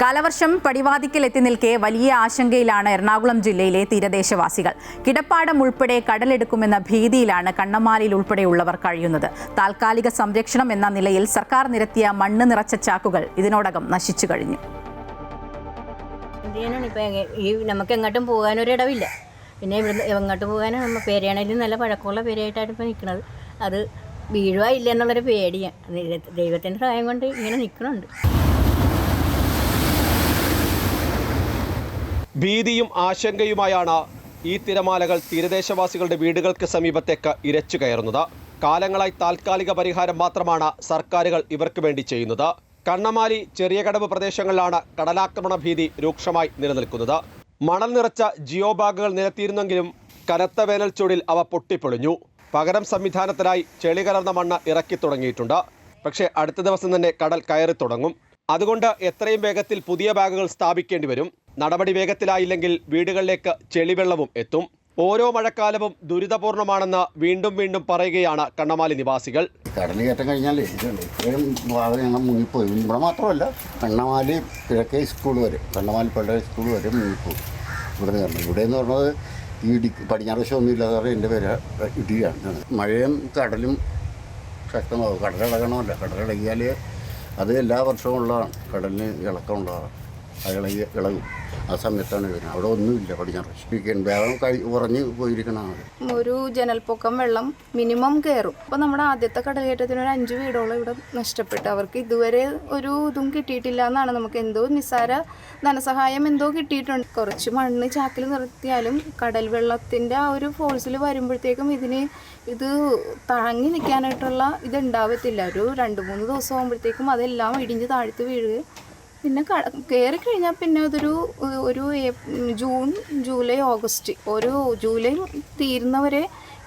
കാലവർഷം പടിവാതിക്കൽ എത്തി നിൽക്കെ വലിയ ആശങ്കയിലാണ് എറണാകുളം ജില്ലയിലെ തീരദേശവാസികൾ. കിടപ്പാടം ഉൾപ്പെടെ കടലെടുക്കുമെന്ന ഭീതിയിലാണ് കണ്ണമാലിയിൽ ഉൾപ്പെടെയുള്ളവർ കഴിയുന്നത്. താൽക്കാലിക സംരക്ഷണം എന്ന നിലയിൽ സർക്കാർ നിരത്തിയ മണ്ണ് നിറച്ച ചാക്കുകൾ ഇതിനോടകം നശിച്ചു കഴിഞ്ഞു. നമുക്ക് എങ്ങോട്ടും പോകാനൊരിടവില്ല. പിന്നെ ഇവിടെ എങ്ങോട്ട് പോകാനും നമ്മൾ പേരയാണെങ്കിലും നല്ല പഴക്കമുള്ള പേരയായിട്ടാണ് ഇപ്പോൾ നിൽക്കുന്നത്. അത് വീഴുക ഇല്ല എന്നുള്ളൊരു പേടിയാണ്. ദൈവത്തിൻ്റെ സഹായം കൊണ്ട് ഇങ്ങനെ നിൽക്കുന്നുണ്ട്. ഭീതിയും ആശങ്കയുമായാണ് ഈ തിരമാലകൾ തീരദേശവാസികളുടെ വീടുകൾക്ക് സമീപത്തേക്ക് ഇരച്ചു കയറുന്നത്. കാലങ്ങളായി താൽക്കാലിക പരിഹാരം മാത്രമാണ് സർക്കാരുകൾ ഇവർക്ക് വേണ്ടി ചെയ്യുന്നത്. കണ്ണമാലി, ചെറിയ കടവ് പ്രദേശങ്ങളിലാണ് കടലാക്രമണ ഭീതി രൂക്ഷമായി നിലനിൽക്കുന്നത്. മണൽ നിറച്ച ജിയോ ബാഗുകൾ നിരത്തിയിരുന്നെങ്കിലും കനത്ത വേനൽ ചൂടിൽ അവ പൊട്ടിപ്പൊളിഞ്ഞു. പകരം സംവിധാനത്തിനായി ചെളി കലർന്ന മണ്ണ് ഇറക്കി തുടങ്ങിയിട്ടുണ്ട്. പക്ഷേ അടുത്ത ദിവസം തന്നെ കടൽ കയറി തുടങ്ങും. അതുകൊണ്ട് എത്രയും വേഗത്തിൽ പുതിയ ബാഗുകൾ സ്ഥാപിക്കേണ്ടി വരും. നടപടി വേഗത്തിലായില്ലെങ്കിൽ വീടുകളിലേക്ക് ചെളിവെള്ളവും എത്തും. ഓരോ മഴക്കാലവും ദുരിതപൂർണമാണെന്ന് വീണ്ടും വീണ്ടും പറയുകയാണ് കണ്ണമാലി നിവാസികൾ. കടൽ കയറ്റം കഴിഞ്ഞാൽ ഇത്രയും ഭാഗം ഞങ്ങൾ മുങ്ങിപ്പോയി. ഇവിടെ മാത്രമല്ല, കണ്ണമാലി കിഴക്കേ സ്കൂൾ വരെ, കണ്ണമാലി പള്ളി സ്കൂൾ വരെ മുങ്ങിപ്പോയി. ഇവിടെ നിന്ന് ഇവിടെ എന്ന് പറഞ്ഞത് ഈ പടിഞ്ഞാറ് വശമൊന്നും ഇല്ലാതെ എൻ്റെ പേര് ഇടുകയാണ്. മഴയും കടലും ശക്തമാകും. കടലിളകണമല്ല, കടലിളകിയാൽ അത് എല്ലാ വർഷവും ഉള്ളതാണ്. കടലിന് ഇളക്കം ഉണ്ടാകാം, അത് ഇളകും. ആ സമയത്താണ് വരുന്നത്. അവിടെ ഒന്നുമില്ല. പടിഞ്ഞാറ് വേഗം ഉറഞ്ഞു പോയിരിക്കണമാണ്. ഒരു ജനൽപ്പൊക്കം വെള്ളം മിനിമം കയറും. അപ്പോൾ നമ്മുടെ ആദ്യത്തെ കടലേറ്റത്തിന് ഒരു 5 വീടോളം ഇവിടെ നഷ്ടപ്പെട്ടു. അവർക്ക് ഇതുവരെ ഒരു ഇതും കിട്ടിയിട്ടില്ല എന്നാണ്. നമുക്ക് എന്തോ നിസ്സാര ധനസഹായം എന്തോ കിട്ടിയിട്ടുണ്ട്. കുറച്ച് മണ്ണ് ചാക്കിൽ നിർത്തിയാലും കടൽ വെള്ളത്തിൻ്റെ ആ ഒരു ഫോഴ്സിൽ വരുമ്പോഴത്തേക്കും ഇത് താങ്ങി നിൽക്കാനായിട്ടുള്ള ഇതുണ്ടാവത്തില്ല. ഒരു 2-3 ദിവസം ആകുമ്പോഴത്തേക്കും അതെല്ലാം ഇടിഞ്ഞ് താഴ്ത്ത് വീഴുകയും പിന്നെ കയറി കഴിഞ്ഞാൽ പിന്നെ അതൊരു ജൂൺ, ജൂലൈ, ഓഗസ്റ്റ്, ഒരു ജൂലൈ തീരുന്നവരെ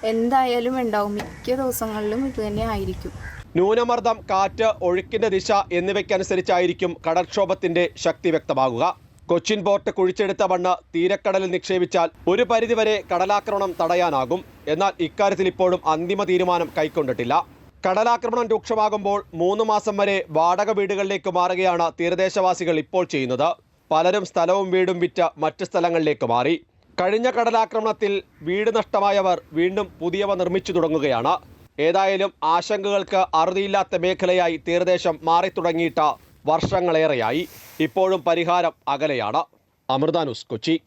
എന്തായാലും ഉണ്ടാവും. മിക്ക ദിവസങ്ങളിലും ഇത് തന്നെ ആയിരിക്കും. ന്യൂനമർദ്ദം, കാറ്റ്, ഒഴുക്കിന്റെ ദിശ എന്നിവയ്ക്കനുസരിച്ചായിരിക്കും കടൽക്ഷോഭത്തിന്റെ ശക്തി വ്യക്തമാകുക. കൊച്ചിൻ പോർട്ട് കുഴിച്ചെടുത്ത മണ്ണ് തീരക്കടലിൽ നിക്ഷേപിച്ചാൽ ഒരു പരിധിവരെ കടലാക്രമണം തടയാനാകും. എന്നാൽ ഇക്കാര്യത്തിൽ ഇപ്പോഴും അന്തിമ തീരുമാനം കൈക്കൊണ്ടിട്ടില്ല. കടലാക്രമണം രൂക്ഷമാകുമ്പോൾ 3 മാസം വരെ വാടക വീടുകളിലേക്ക് മാറുകയാണ് തീരദേശവാസികൾ ഇപ്പോൾ ചെയ്യുന്നത്. പലരും സ്ഥലവും വീടും വിറ്റ് മറ്റ് സ്ഥലങ്ങളിലേക്ക് മാറി. കഴിഞ്ഞ കടലാക്രമണത്തിൽ വീട് നഷ്ടമായവർ വീണ്ടും പുതിയവ നിർമ്മിച്ചു തുടങ്ങുകയാണ്. ഏതായാലും ആശങ്കകൾക്ക് അറുതിയില്ലാത്ത മേഖലയായി തീരദേശം മാറി തുടങ്ങിയിട്ട് വർഷങ്ങളേറെയായി. ഇപ്പോഴും പരിഹാരം അകലെയാണ്. അമൃത ന്യൂസ്, കൊച്ചി.